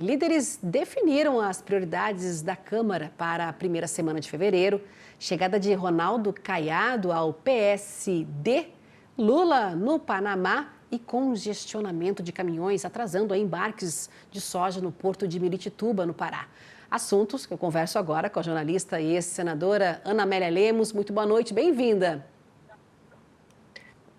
Líderes definiram as prioridades da Câmara para a primeira semana de fevereiro. Chegada de Ronaldo Caiado ao PSD, Lula no Panamá e congestionamento de caminhões atrasando embarques de soja no porto de Miritituba, no Pará. Assuntos que eu converso agora com a jornalista e ex-senadora Ana Amélia Lemos. Muito boa noite, bem-vinda.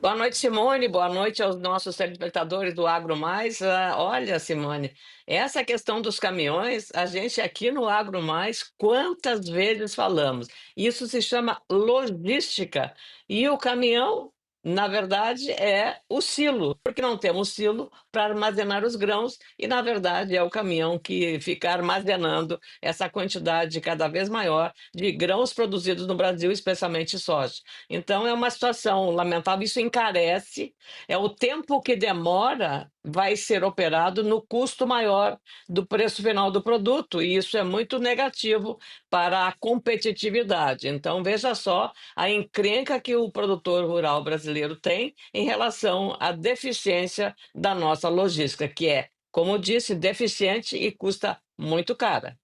Boa noite, Simone. Boa noite aos nossos telespectadores do Agro Mais. Olha, Simone, essa questão dos caminhões, a gente aqui no Agro Mais, quantas vezes falamos? Isso se chama logística. E o caminhão, na verdade, é o silo, porque não temos silo para armazenar os grãos, e, na verdade, é o caminhão que fica armazenando essa quantidade cada vez maior de grãos produzidos no Brasil, especialmente soja. Então, é uma situação lamentável, isso encarece, é o tempo que demora vai ser operado no custo maior do preço final do produto, e isso é muito negativo para a competitividade. Então, veja só a encrenca que o produtor rural brasileiro tem em relação à deficiência da nossa logística, que é, como disse, deficiente e custa muito cara.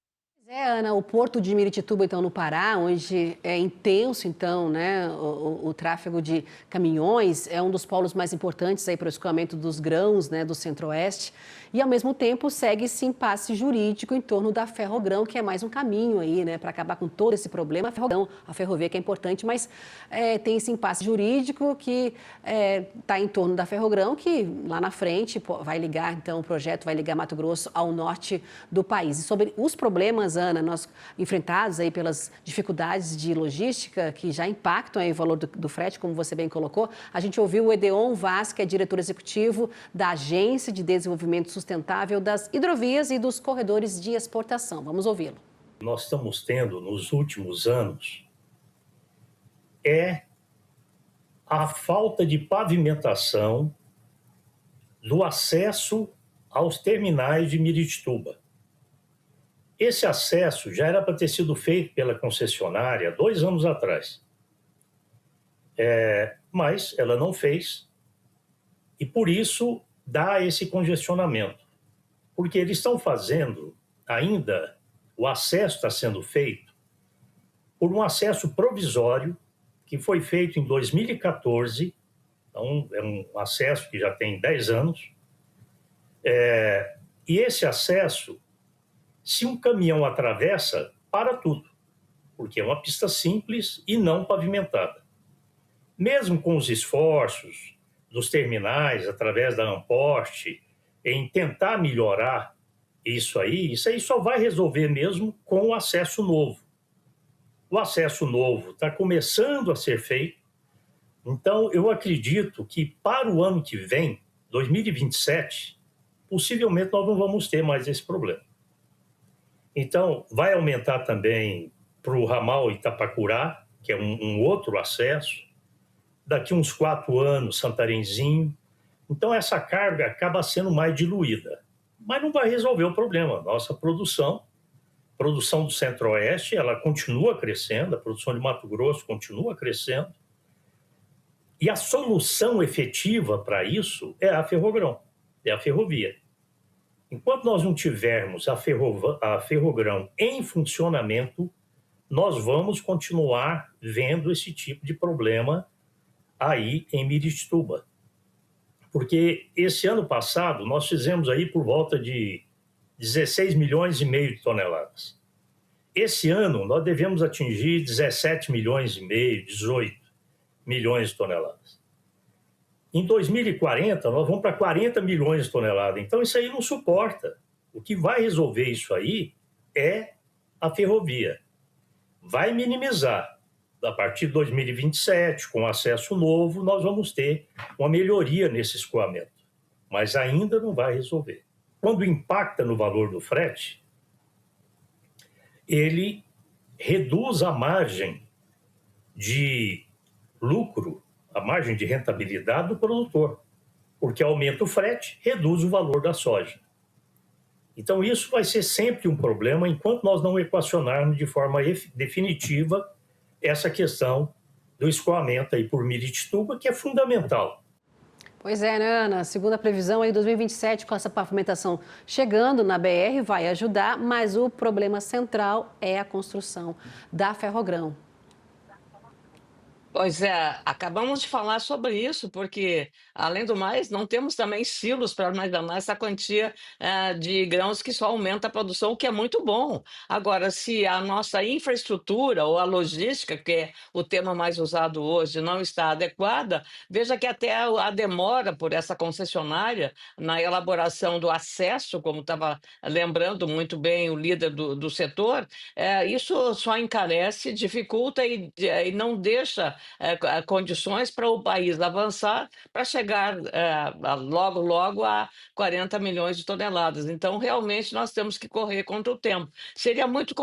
Ana, o porto de Miritituba, então, no Pará, onde é intenso, então, né, o tráfego de caminhões, é um dos polos mais importantes aí para o escoamento dos grãos, né, do Centro-Oeste, e, ao mesmo tempo, segue esse impasse jurídico em torno da Ferrogrão, que é mais um caminho aí, né, para acabar com todo esse problema. A Ferrogrão, a ferrovia que é importante, mas tem esse impasse jurídico que está em torno da Ferrogrão, que lá na frente vai ligar, então, o projeto vai ligar Mato Grosso ao norte do país. E sobre os problemas, Ana, nós enfrentados aí pelas dificuldades de logística que já impactam aí o valor do frete, como você bem colocou, a gente ouviu o Edeon Vaz, que é diretor executivo da Agência de Desenvolvimento Sustentável das Hidrovias e dos Corredores de Exportação. Vamos ouvi-lo. Nós estamos tendo nos últimos anos a falta de pavimentação do acesso aos terminais de Miritituba. Esse acesso já era para ter sido feito pela concessionária 2 anos atrás. Mas ela não fez e, por isso, dá esse congestionamento. Porque eles estão fazendo ainda, o acesso está sendo feito por um acesso provisório que foi feito em 2014, então é um acesso que já tem 10 anos. E esse acesso, se um caminhão atravessa, para tudo, porque é uma pista simples e não pavimentada. Mesmo com os esforços dos terminais, através da Amposte, em tentar melhorar isso aí só vai resolver mesmo com o acesso novo. O acesso novo está começando a ser feito, então eu acredito que para o ano que vem, 2027, possivelmente nós não vamos ter mais esse problema. Então, vai aumentar também para o ramal Itapacurá, que é um outro acesso. Daqui uns 4 anos, Santarenzinho. Então, essa carga acaba sendo mais diluída. Mas não vai resolver o problema. Nossa produção do Centro-Oeste, ela continua crescendo, a produção de Mato Grosso continua crescendo. E a solução efetiva para isso é a Ferrogrão, é a ferrovia. Enquanto nós não tivermos a Ferrogrão em funcionamento, nós vamos continuar vendo esse tipo de problema aí em Miritituba. Porque esse ano passado nós fizemos aí por volta de 16 milhões e meio de toneladas. Esse ano nós devemos atingir 17 milhões e meio, 18 milhões de toneladas. Em 2040, nós vamos para 40 milhões de toneladas. Então, isso aí não suporta. O que vai resolver isso aí é a ferrovia. Vai minimizar. A partir de 2027, com acesso novo, nós vamos ter uma melhoria nesse escoamento. Mas ainda não vai resolver. Quando impacta no valor do frete, ele reduz a margem de lucro, a margem de rentabilidade do produtor, porque aumenta o frete, reduz o valor da soja. Então isso vai ser sempre um problema enquanto nós não equacionarmos de forma definitiva essa questão do escoamento aí por Miritituba, que é fundamental. Pois é, né, Ana? Segundo a previsão, aí 2027, com essa pavimentação chegando na BR, vai ajudar, mas o problema central é a construção da Ferrogrão. Pois é, acabamos de falar sobre isso, porque, além do mais, não temos também silos para armazenar essa quantia de grãos que só aumenta a produção, o que é muito bom. Agora, se a nossa infraestrutura ou a logística, que é o tema mais usado hoje, não está adequada, veja que até a demora por essa concessionária na elaboração do acesso, como estava lembrando muito bem o líder do setor, isso só encarece, dificulta e não deixa condições para o país avançar para chegar logo, logo a 40 milhões de toneladas. Então, realmente, nós temos que correr contra o tempo. Seria muito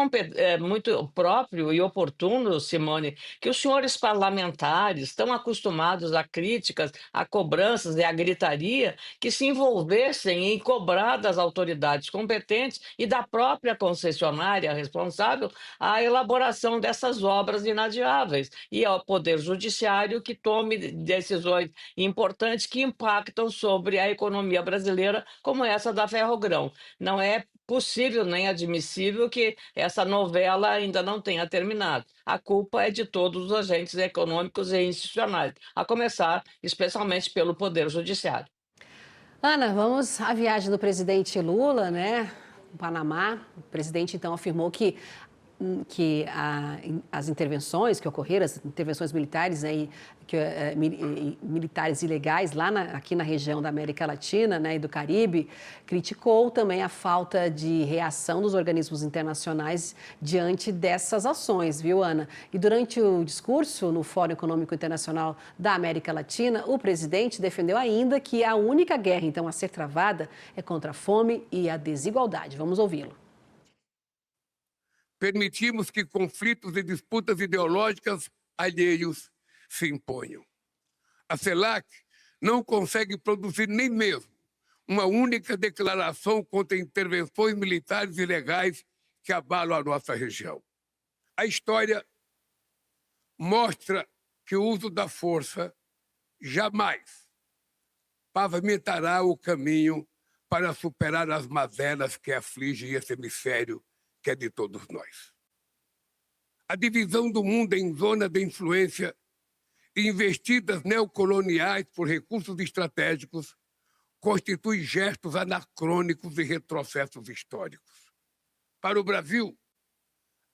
próprio e oportuno, Simone, que os senhores parlamentares, tão acostumados a críticas, a cobranças e a gritaria, que se envolvessem em cobrar das autoridades competentes e da própria concessionária responsável a elaboração dessas obras inadiáveis e ao Poder Judiciário que tome decisões importantes que impactam sobre a economia brasileira, como essa da Ferrogrão. Não é possível nem admissível que essa novela ainda não tenha terminado. A culpa é de todos os agentes econômicos e institucionais, a começar especialmente pelo Poder Judiciário. Ana, vamos à viagem do presidente Lula, né? No Panamá. O presidente, então, afirmou que as intervenções que ocorreram, as intervenções militares, né, militares ilegais aqui na região da América Latina, né, e do Caribe, criticou também a falta de reação dos organismos internacionais diante dessas ações, viu, Ana? E durante o discurso no Fórum Econômico Internacional da América Latina, o presidente defendeu ainda que a única guerra, então, a ser travada é contra a fome e a desigualdade. Vamos ouvi-lo. Permitimos que conflitos e disputas ideológicas alheios se imponham. A CELAC não consegue produzir nem mesmo uma única declaração contra intervenções militares ilegais que abalam a nossa região. A história mostra que o uso da força jamais pavimentará o caminho para superar as mazelas que afligem esse hemisfério que é de todos nós. A divisão do mundo em zonas de influência e investidas neocoloniais por recursos estratégicos constitui gestos anacrônicos e retrocessos históricos. Para o Brasil,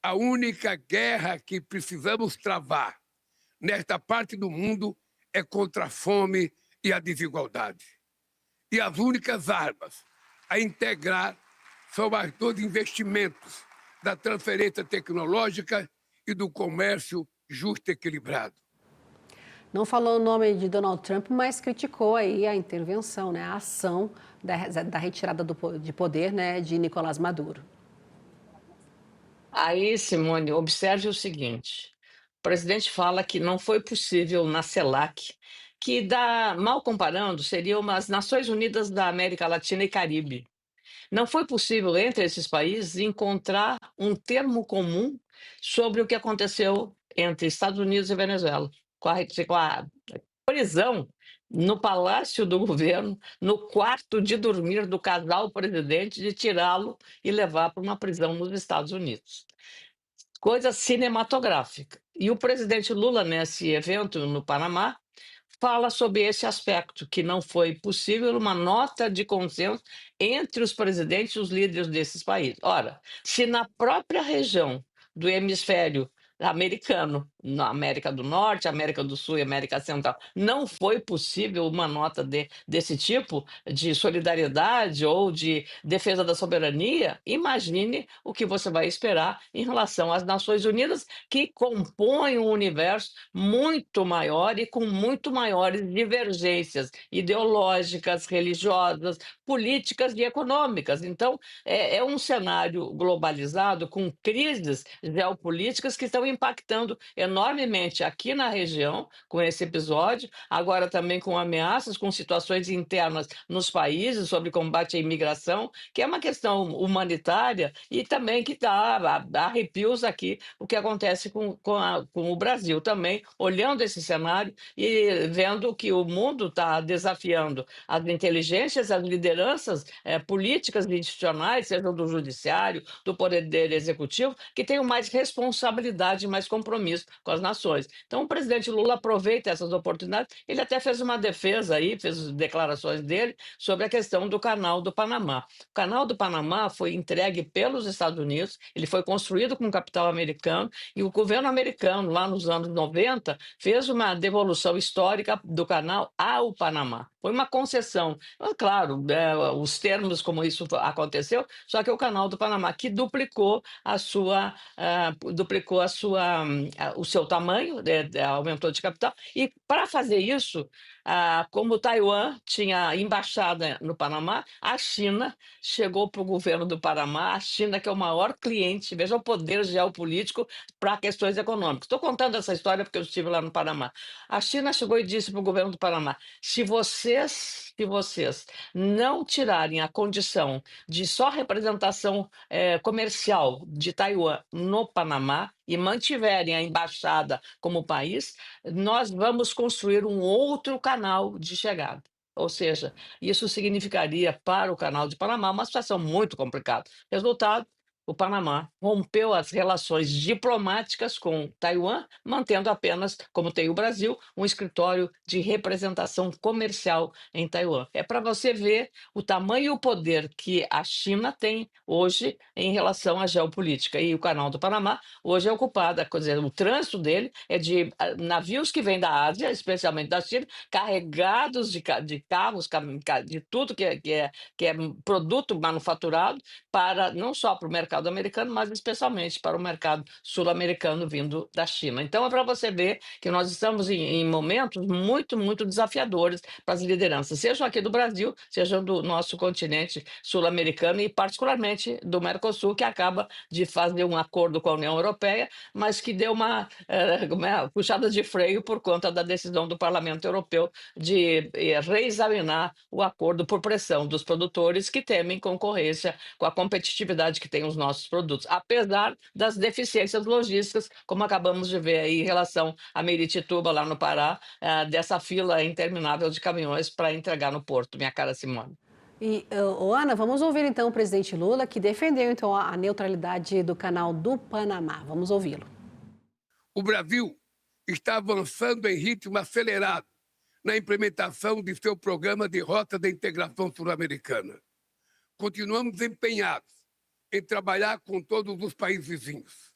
a única guerra que precisamos travar nesta parte do mundo é contra a fome e a desigualdade. E as únicas armas a integrar são as dos investimentos, da transferência tecnológica e do comércio justo e equilibrado. Não falou o nome de Donald Trump, mas criticou aí a intervenção, né, a ação da retirada de poder, né, de Nicolás Maduro. Aí, Simone, observe o seguinte: o presidente fala que não foi possível na CELAC, que, mal comparando, seriam as Nações Unidas da América Latina e Caribe. Não foi possível, entre esses países, encontrar um termo comum sobre o que aconteceu entre Estados Unidos e Venezuela, com a prisão no palácio do governo, no quarto de dormir do casal presidente, de tirá-lo e levar para uma prisão nos Estados Unidos. Coisa cinematográfica. E o presidente Lula, nesse evento no Panamá, fala sobre esse aspecto, que não foi possível uma nota de consenso entre os presidentes e os líderes desses países. Ora, se na própria região do hemisfério americano, na América do Norte, América do Sul e América Central, não foi possível uma nota desse tipo de solidariedade ou de defesa da soberania, imagine o que você vai esperar em relação às Nações Unidas, que compõem um universo muito maior e com muito maiores divergências ideológicas, religiosas, políticas e econômicas. Então, é um cenário globalizado com crises geopolíticas que estão impactando enormemente enormemente aqui na região com esse episódio, agora também com ameaças, com situações internas nos países sobre combate à imigração, que é uma questão humanitária e também que dá arrepios aqui o que acontece com o Brasil também, olhando esse cenário e vendo que o mundo está desafiando as inteligências, as lideranças políticas e institucionais, sejam do judiciário, do poder executivo, que tenham mais responsabilidade e mais compromisso com as nações. Então, o presidente Lula aproveita essas oportunidades. Ele até fez uma defesa aí, fez declarações dele sobre a questão do Canal do Panamá. O Canal do Panamá foi entregue pelos Estados Unidos, ele foi construído com capital americano e o governo americano, lá nos anos 90, fez uma devolução histórica do canal ao Panamá. Foi uma concessão. Claro, os termos como isso aconteceu, só que o Canal do Panamá que duplicou o seu tamanho, aumentou de capital. E para fazer isso, como Taiwan tinha embaixada no Panamá, a China chegou para o governo do Panamá, a China que é o maior cliente, veja o poder geopolítico para questões econômicas. Estou contando essa história porque eu estive lá no Panamá. A China chegou e disse para o governo do Panamá: se vocês não tirarem a condição de só representação comercial de Taiwan no Panamá e mantiverem a embaixada como país, nós vamos construir um outro canal de chegada. Ou seja, isso significaria para o Canal de Panamá uma situação muito complicada. Resultado: o Panamá rompeu as relações diplomáticas com Taiwan, mantendo apenas, como tem o Brasil, um escritório de representação comercial em Taiwan. É para você ver o tamanho e o poder que a China tem hoje em relação à geopolítica. E o Canal do Panamá hoje é ocupado, quer dizer, o trânsito dele é de navios que vêm da Ásia, especialmente da China, carregados de carros, de tudo que é produto manufaturado, não só para o mercado americano, mas especialmente para o mercado sul-americano vindo da China. Então, é para você ver que nós estamos em momentos muito, muito desafiadores para as lideranças, sejam aqui do Brasil, sejam do nosso continente sul-americano e particularmente do Mercosul, que acaba de fazer um acordo com a União Europeia, mas que deu uma puxada de freio por conta da decisão do Parlamento Europeu de reexaminar o acordo por pressão dos produtores que temem concorrência com a competitividade que tem os nossos produtos, apesar das deficiências logísticas, como acabamos de ver aí em relação a Meritituba, lá no Pará, dessa fila interminável de caminhões para entregar no porto, minha cara Simone. E, Ana, vamos ouvir então o presidente Lula, que defendeu então a neutralidade do Canal do Panamá. Vamos ouvi-lo. O Brasil está avançando em ritmo acelerado na implementação de seu programa de Rota da Integração Sul-Americana. Continuamos empenhados em trabalhar com todos os países vizinhos.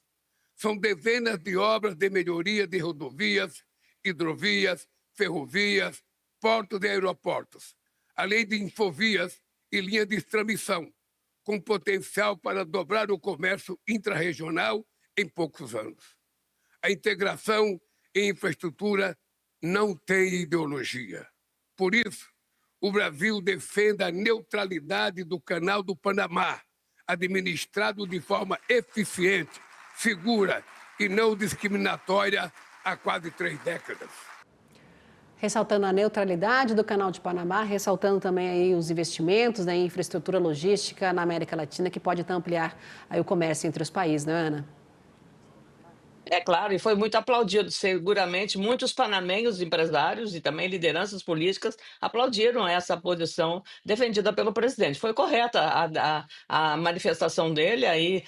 São dezenas de obras de melhoria de rodovias, hidrovias, ferrovias, portos e aeroportos, além de infovias e linhas de extramição, com potencial para dobrar o comércio intrarregional em poucos anos. A integração em infraestrutura não tem ideologia. Por isso, o Brasil defende a neutralidade do Canal do Panamá, administrado de forma eficiente, segura e não discriminatória há quase 3 décadas. Ressaltando a neutralidade do Canal de Panamá, ressaltando também aí os investimentos na infraestrutura logística na América Latina, que pode ampliar aí o comércio entre os países, não é, Ana? É claro, e foi muito aplaudido. Seguramente, muitos panamenhos, empresários e também lideranças políticas aplaudiram essa posição defendida pelo presidente. Foi correta a manifestação dele aí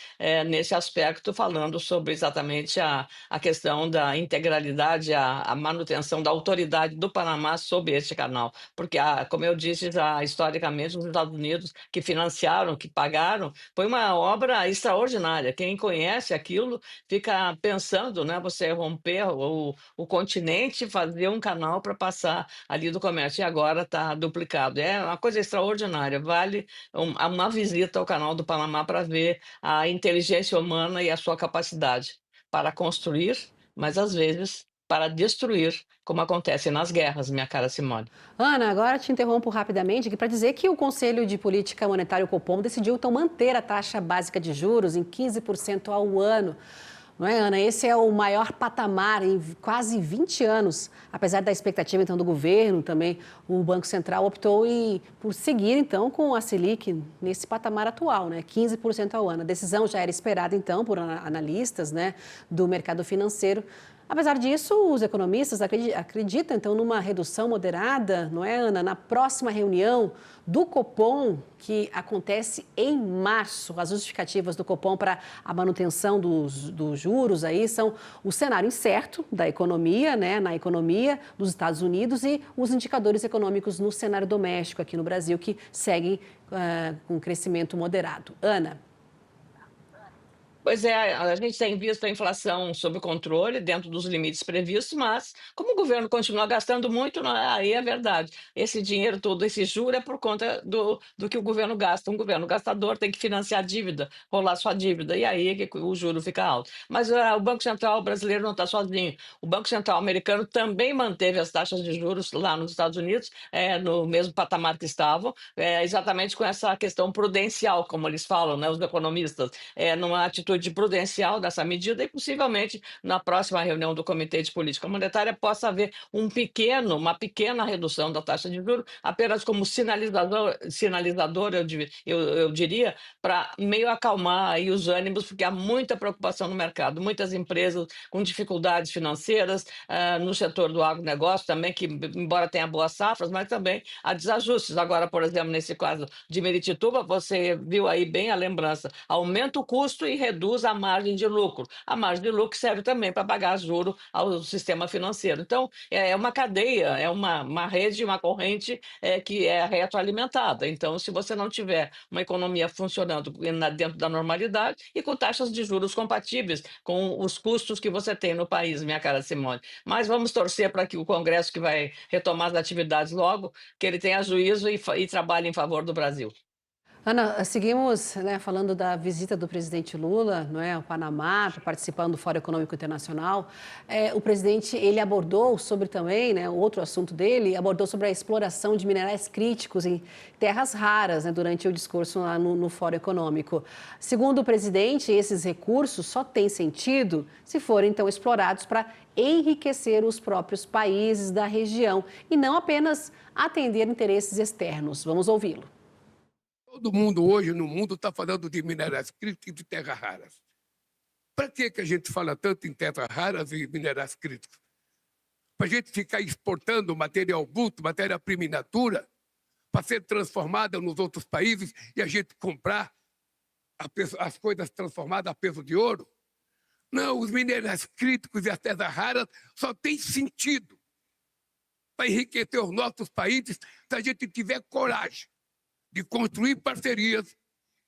nesse aspecto, falando sobre exatamente a questão da integralidade, a manutenção da autoridade do Panamá sobre este canal. Porque, como eu disse, historicamente, os Estados Unidos que financiaram, que pagaram, foi uma obra extraordinária. Quem conhece aquilo fica pensando, né, você romper o continente, fazer um canal para passar ali do comércio, e agora está duplicado. É uma coisa extraordinária, vale uma visita ao Canal do Panamá para ver a inteligência humana e a sua capacidade para construir, mas às vezes para destruir, como acontece nas guerras, minha cara Simone. Ana, agora te interrompo rapidamente para dizer que o Conselho de Política Monetária, o Copom, decidiu então manter a taxa básica de juros em 15% ao ano. Não é, Ana? Esse é o maior patamar em quase 20 anos. Apesar da expectativa, então, do governo, também o Banco Central optou por seguir, então, com a Selic nesse patamar atual, né? 15% ao ano. A decisão já era esperada, então, por analistas, né, do mercado financeiro. Apesar disso, os economistas acreditam, então, numa redução moderada, não é, Ana? Na próxima reunião do Copom, que acontece em março. As justificativas do Copom para a manutenção dos juros aí são o cenário incerto da economia, né, na economia dos Estados Unidos e os indicadores econômicos no cenário doméstico aqui no Brasil, que seguem com crescimento moderado. Ana. Pois é, a gente tem visto a inflação sob controle, dentro dos limites previstos, mas como o governo continua gastando muito, aí é verdade. Esse dinheiro todo, esse juro é por conta do que o governo gasta. Um governo gastador tem que financiar a dívida, rolar sua dívida, e aí é que o juro fica alto. Mas o Banco Central brasileiro não está sozinho. O Banco Central americano também manteve as taxas de juros lá nos Estados Unidos, no mesmo patamar que estavam, exatamente com essa questão prudencial, como eles falam, né, os economistas, numa atitude prudencial dessa medida e possivelmente na próxima reunião do Comitê de Política Monetária possa haver uma pequena redução da taxa de juros, apenas como sinalizador eu diria, para meio acalmar aí os ânimos, porque há muita preocupação no mercado, muitas empresas com dificuldades financeiras, no setor do agronegócio também, que embora tenha boas safras, mas também há desajustes. Agora, por exemplo, nesse caso de Miritituba, você viu aí bem a lembrança, aumenta o custo e reduz a margem de lucro. A margem de lucro serve também para pagar juros ao sistema financeiro. Então, é uma cadeia, é uma rede, uma corrente que é retroalimentada. Então, se você não tiver uma economia funcionando dentro da normalidade e com taxas de juros compatíveis com os custos que você tem no país, minha cara Simone. Mas vamos torcer para que o Congresso, que vai retomar as atividades logo, que ele tenha juízo e trabalhe em favor do Brasil. Ana, seguimos, né, falando da visita do presidente Lula, não é, ao Panamá, participando do Fórum Econômico Internacional. O presidente, ele abordou sobre também, né, outro assunto dele, abordou sobre a exploração de minerais críticos em terras raras, né, durante o discurso lá no Fórum Econômico. Segundo o presidente, esses recursos só têm sentido se forem, então, explorados para enriquecer os próprios países da região e não apenas atender interesses externos. Vamos ouvi-lo. Todo mundo hoje no mundo está falando de minerais críticos e de terras raras. Para que a gente fala tanto em terras raras e minerais críticos? Para a gente ficar exportando material bruto, matéria-prima in natura, para ser transformada nos outros países e a gente comprar as coisas transformadas a peso de ouro? Não, os minerais críticos e as terras raras só têm sentido para enriquecer os nossos países se a gente tiver coragem de construir parcerias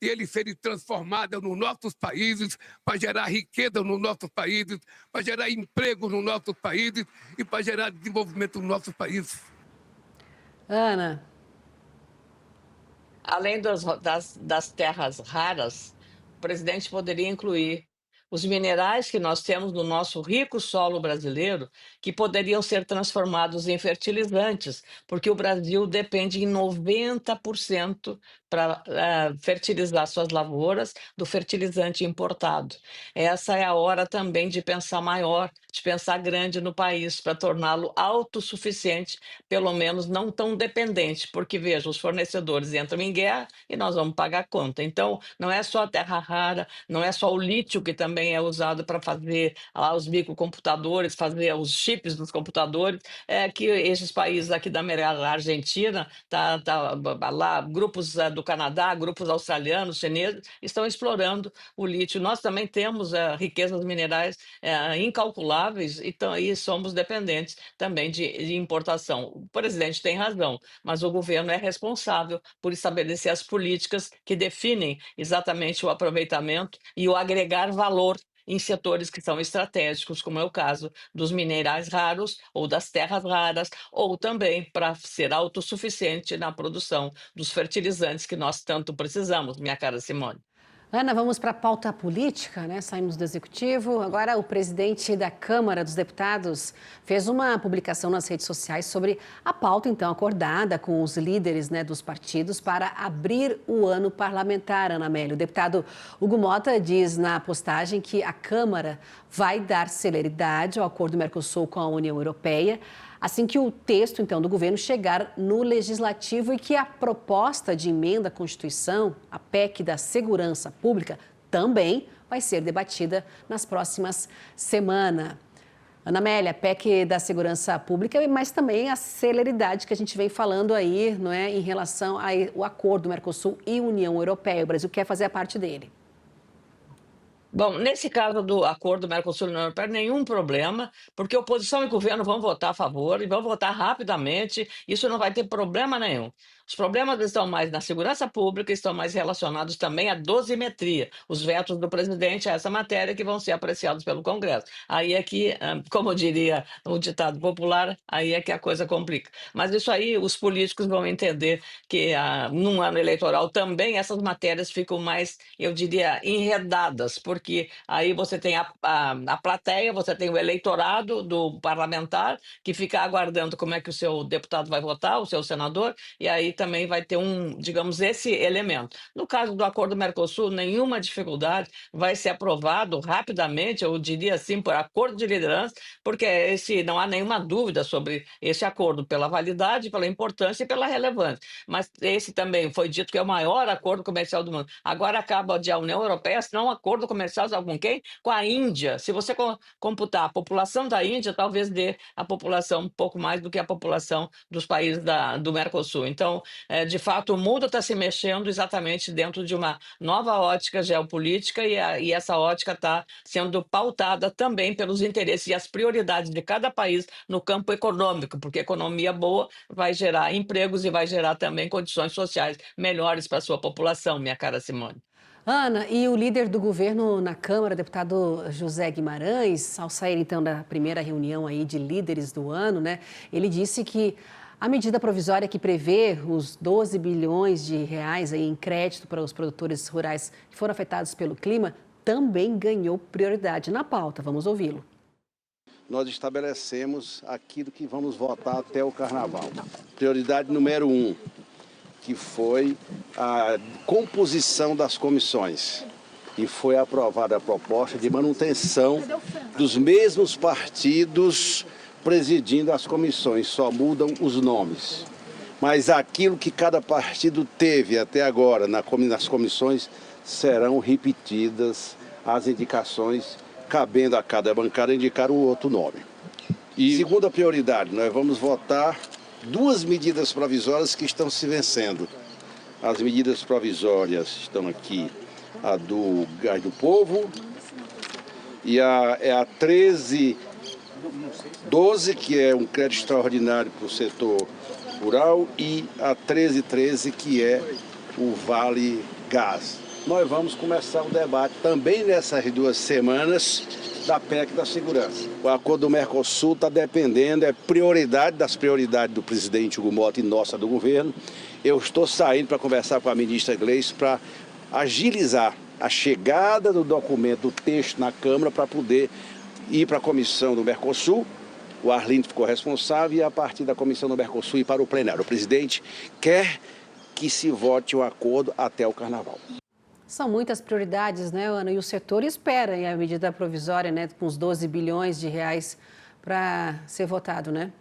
e eles serem transformados nos nossos países, para gerar riqueza nos nossos países, para gerar emprego nos nossos países e para gerar desenvolvimento nos nossos países. Ana. Além das terras raras, o presidente poderia incluir os minerais que nós temos no nosso rico solo brasileiro, que poderiam ser transformados em fertilizantes, porque o Brasil depende em 90% para fertilizar suas lavouras do fertilizante importado. Essa é a hora também de pensar maior, de pensar grande no país, para torná-lo autossuficiente, pelo menos não tão dependente, porque, veja, os fornecedores entram em guerra e nós vamos pagar a conta. Então, não é só a terra rara, não é só o lítio que também é usado para fazer lá os microcomputadores, fazer os chips dos computadores, que esses países aqui da América Argentina, lá, grupos do Canadá, grupos australianos, chineses, estão explorando o lítio. Nós também temos riquezas minerais incalculáveis e somos dependentes também de importação. O presidente tem razão, mas o governo é responsável por estabelecer as políticas que definem exatamente o aproveitamento e o agregar valor em setores que são estratégicos, como é o caso dos minerais raros ou das terras raras, ou também para ser autossuficiente na produção dos fertilizantes que nós tanto precisamos, minha cara Simone. Ana, vamos para a pauta política, né? Saímos do Executivo. Agora, o presidente da Câmara dos Deputados fez uma publicação nas redes sociais sobre a pauta, então, acordada com os líderes, né, dos partidos para abrir o ano parlamentar, Ana Amélia. O deputado Hugo Mota diz na postagem que a Câmara vai dar celeridade ao acordo do Mercosul com a União Europeia, assim que o texto, então, do governo chegar no Legislativo e que a proposta de emenda à Constituição, a PEC da Segurança Pública, também vai ser debatida nas próximas semanas. Ana Amélia, PEC da Segurança Pública, mas também a celeridade que a gente vem falando aí, não é, em relação ao acordo do Mercosul e União Europeia. O Brasil quer fazer a parte dele. Bom, nesse caso do acordo Mercosul-União Europeia, nenhum problema, porque oposição e governo vão votar a favor e vão votar rapidamente, isso não vai ter problema nenhum. Os problemas estão mais na segurança pública, estão mais relacionados também à dosimetria, os vetos do presidente a essa matéria que vão ser apreciados pelo Congresso. Aí é que, como diria o ditado popular, aí é que a coisa complica. Mas isso aí os políticos vão entender que num ano eleitoral também essas matérias ficam mais, eu diria, enredadas, porque aí você tem a plateia, você tem o eleitorado do parlamentar que fica aguardando como é que o seu deputado vai votar, o seu senador, e aí também vai ter digamos, esse elemento. No caso do acordo Mercosul, nenhuma dificuldade, vai ser aprovado rapidamente, eu diria assim, por acordo de liderança, porque não há nenhuma dúvida sobre esse acordo, pela validade, pela importância e pela relevância. Mas esse também foi dito que é o maior acordo comercial do mundo. Agora acaba de a União Europeia assinar um acordo comercial, sabe com quem? Com a Índia. Se você computar a população da Índia, talvez dê a população um pouco mais do que a população dos países do Mercosul. Então, de fato, o mundo está se mexendo exatamente dentro de uma nova ótica geopolítica e essa ótica está sendo pautada também pelos interesses e as prioridades de cada país no campo econômico, porque economia boa vai gerar empregos e vai gerar também condições sociais melhores para a sua população, minha cara Simone. Ana, e o líder do governo na Câmara, deputado José Guimarães, ao sair então da primeira reunião aí de líderes do ano, né, ele disse que a medida provisória que prevê os 12 bilhões de reais aí em crédito para os produtores rurais que foram afetados pelo clima também ganhou prioridade na pauta. Vamos ouvi-lo. Nós estabelecemos aquilo que vamos votar até o Carnaval. Prioridade número 1, que foi a composição das comissões. E foi aprovada a proposta de manutenção dos mesmos partidos presidindo as comissões, só mudam os nomes. Mas aquilo que cada partido teve até agora nas comissões serão repetidas as indicações, cabendo a cada bancada indicar um outro nome. E segunda prioridade, nós vamos votar 2 medidas provisórias que estão se vencendo. As medidas provisórias estão aqui, a do Gás do Povo e a 1312, que é um crédito extraordinário para o setor rural, e a 1313, que é o Vale Gás. Nós vamos começar o debate também nessas 2 semanas da PEC da Segurança. O acordo do Mercosul está dependendo, é prioridade das prioridades do presidente Hugo Mota e nossa do governo. Eu estou saindo para conversar com a ministra Gleice para agilizar a chegada do documento, do texto na Câmara, para poder ir para a comissão do Mercosul. O Arlindo ficou responsável e a partir da comissão do Mercosul ir para o plenário. O presidente quer que se vote o acordo até o Carnaval. São muitas prioridades, né, Ana? E o setor espera a medida provisória, né, com os 12 bilhões de reais para ser votado, né?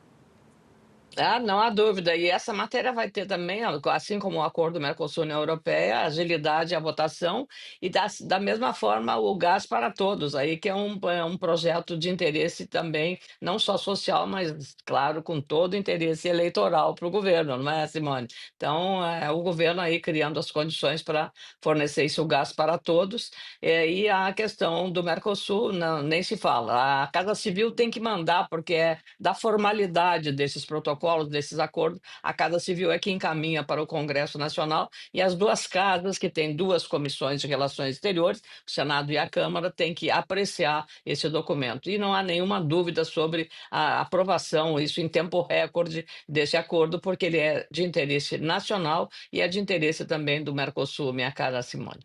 Não há dúvida. E essa matéria vai ter também, assim como o acordo Mercosul-União Europeia, a agilidade à votação e da mesma forma o gás para todos, aí que é um projeto de interesse também, não só social, mas, claro, com todo o interesse eleitoral para o governo, não é, Simone? Então, o governo aí criando as condições para fornecer esse gás para todos. E a questão do Mercosul, não, nem se fala. A Casa Civil tem que mandar, porque é da formalidade desses protocolos, desses acordos, a Casa Civil é que encaminha para o Congresso Nacional e as 2 casas, que têm 2 comissões de relações exteriores, o Senado e a Câmara, têm que apreciar esse documento. E não há nenhuma dúvida sobre a aprovação, isso em tempo recorde, desse acordo, porque ele é de interesse nacional e é de interesse também do Mercosul, minha cara Simone.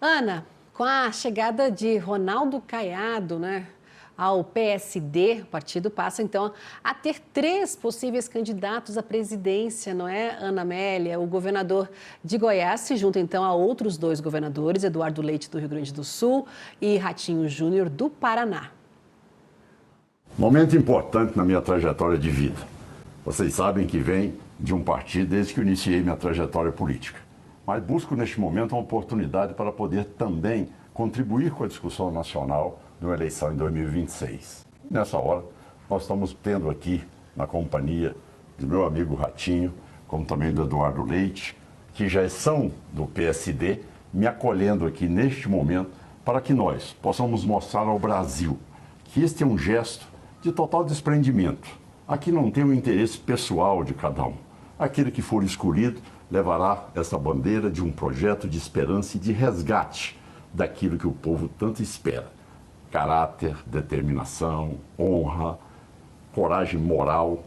Ana, com a chegada de Ronaldo Caiado, né, ao PSD, o partido passa então a ter 3 possíveis candidatos à presidência, não é, Ana Amélia? O governador de Goiás se junta então a outros 2 governadores, Eduardo Leite do Rio Grande do Sul e Ratinho Júnior do Paraná. Momento importante na minha trajetória de vida. Vocês sabem que venho de um partido desde que eu iniciei minha trajetória política. Mas busco neste momento uma oportunidade para poder também contribuir com a discussão nacional de uma eleição em 2026. Nessa hora, nós estamos tendo aqui, na companhia do meu amigo Ratinho, como também do Eduardo Leite, que já são do PSD, me acolhendo aqui neste momento para que nós possamos mostrar ao Brasil que este é um gesto de total desprendimento. Aqui não tem o interesse pessoal de cada um. Aquele que for escolhido levará essa bandeira de um projeto de esperança e de resgate daquilo que o povo tanto espera. Caráter, determinação, honra, coragem moral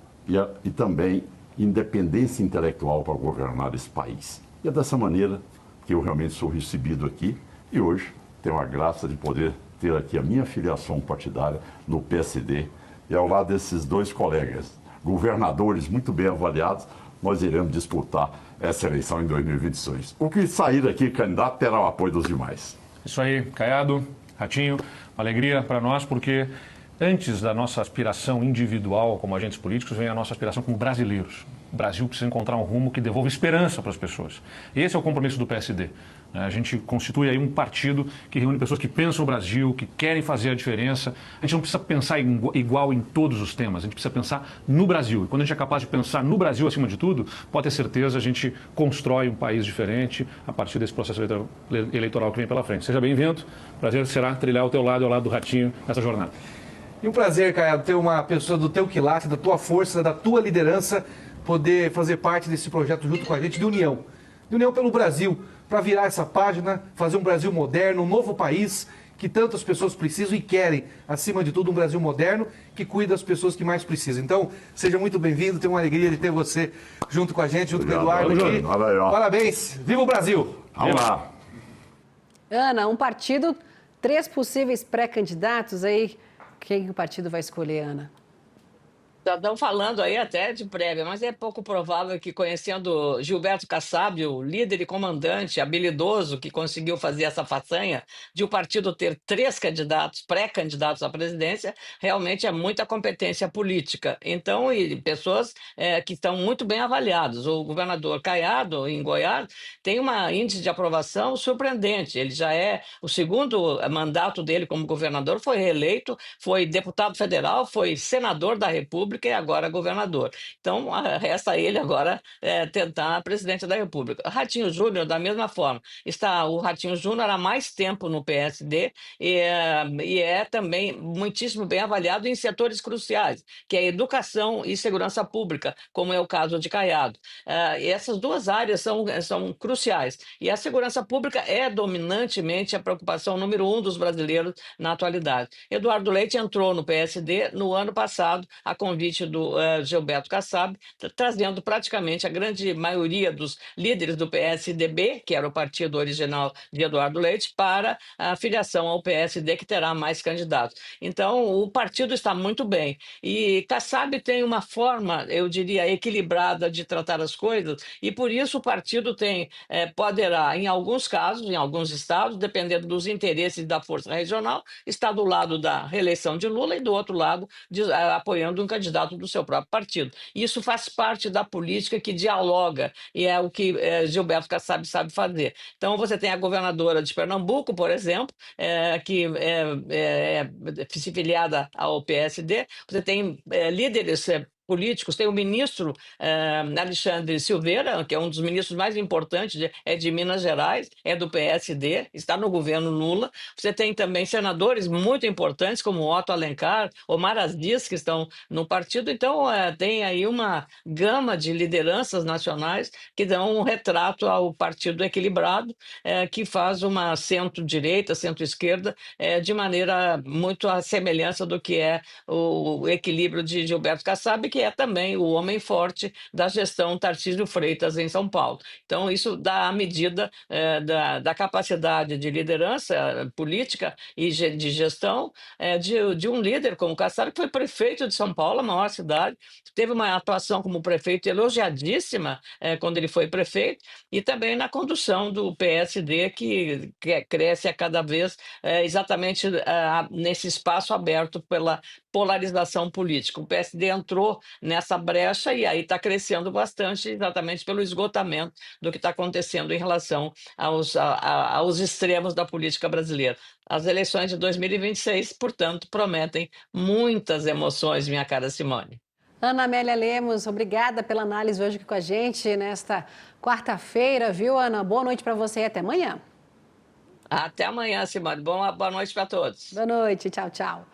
e também independência intelectual para governar esse país. E é dessa maneira que eu realmente sou recebido aqui e hoje tenho a graça de poder ter aqui a minha filiação partidária no PSD e ao lado desses 2 colegas, governadores muito bem avaliados, nós iremos disputar essa eleição em 2026. O que sair aqui, candidato, terá o apoio dos demais. Isso aí, Caiado, Ratinho, uma alegria para nós, porque antes da nossa aspiração individual como agentes políticos, vem a nossa aspiração como brasileiros. O Brasil precisa encontrar um rumo que devolva esperança para as pessoas. Esse é o compromisso do PSD. A gente constitui aí um partido que reúne pessoas que pensam o Brasil, que querem fazer a diferença. A gente não precisa pensar igual em todos os temas, a gente precisa pensar no Brasil. E quando a gente é capaz de pensar no Brasil acima de tudo, pode ter certeza, a gente constrói um país diferente a partir desse processo eleitoral que vem pela frente. Seja bem-vindo, prazer será trilhar ao teu lado e ao lado do Ratinho nessa jornada. E um prazer, Caiado, ter uma pessoa do teu quilate, da tua força, da tua liderança, poder fazer parte desse projeto junto com a gente de união. De união pelo Brasil, para virar essa página, fazer um Brasil moderno, um novo país que tantas pessoas precisam e querem. Acima de tudo, um Brasil moderno que cuida das pessoas que mais precisam. Então, seja muito bem-vindo, tenho uma alegria de ter você junto com a gente, junto com o Eduardo aqui. Parabéns, viva o Brasil! Vamos lá! Ana, um partido, 3 possíveis pré-candidatos aí. Quem o partido vai escolher, Ana? Estão falando aí até de prévia, mas é pouco provável que, conhecendo Gilberto Kassab, o líder e comandante habilidoso que conseguiu fazer essa façanha de o partido ter 3 candidatos, pré-candidatos à presidência, realmente é muita competência política. Então, e pessoas que estão muito bem avaliadas. O governador Caiado, em Goiás, tem uma índice de aprovação surpreendente. Ele já é o 2º mandato dele como governador, foi reeleito, foi deputado federal, foi senador da República e agora governador. Então, resta a ele agora tentar a presidência da República. Ratinho Júnior, da mesma forma, o Ratinho Júnior há mais tempo no PSD e é também muitíssimo bem avaliado em setores cruciais, que é educação e segurança pública, como é o caso de Caiado. E essas 2 áreas são cruciais. E a segurança pública é dominantemente a preocupação número 1 dos brasileiros na atualidade. Eduardo Leite entrou no PSD no ano passado, a convite do Gilberto Kassab, trazendo praticamente a grande maioria dos líderes do PSDB, que era o partido original de Eduardo Leite, para a filiação ao PSD, que terá mais candidatos. Então, o partido está muito bem. E Kassab tem uma forma, eu diria, equilibrada de tratar as coisas, e por isso o partido poderá, em alguns casos, em alguns estados, dependendo dos interesses da força regional, estar do lado da reeleição de Lula e do outro lado apoiando um candidato do seu próprio partido. Isso faz parte da política que dialoga e é o que Gilberto Kassab sabe fazer. Então, você tem a governadora de Pernambuco, por exemplo, que é filiada ao PSD, você tem líderes políticos, tem o ministro Alexandre Silveira, que é um dos ministros mais importantes de Minas Gerais, é do PSD, está no governo Lula. Você tem também senadores muito importantes, como Otto Alencar, Omar Aziz, que estão no partido. Então, tem aí uma gama de lideranças nacionais que dão um retrato ao partido equilibrado, que faz uma centro-direita, centro-esquerda, de maneira muito à semelhança do que é o equilíbrio de Gilberto Kassab, que que é também o homem forte da gestão Tarcísio Freitas em São Paulo. Então, isso dá a medida da capacidade de liderança política e de gestão de um líder como o Kassab, que foi prefeito de São Paulo, a maior cidade, teve uma atuação como prefeito elogiadíssima quando ele foi prefeito, e também na condução do PSD, que cresce a cada vez exatamente nesse espaço aberto pela polarização política. O PSD entrou nessa brecha e aí está crescendo bastante, exatamente pelo esgotamento do que está acontecendo em relação aos extremos da política brasileira. As eleições de 2026, portanto, prometem muitas emoções, minha cara Simone. Ana Amélia Lemos, obrigada pela análise hoje aqui com a gente nesta quarta-feira, viu, Ana? Boa noite para você e até amanhã. Até amanhã, Simone. Boa noite para todos. Boa noite, tchau, tchau.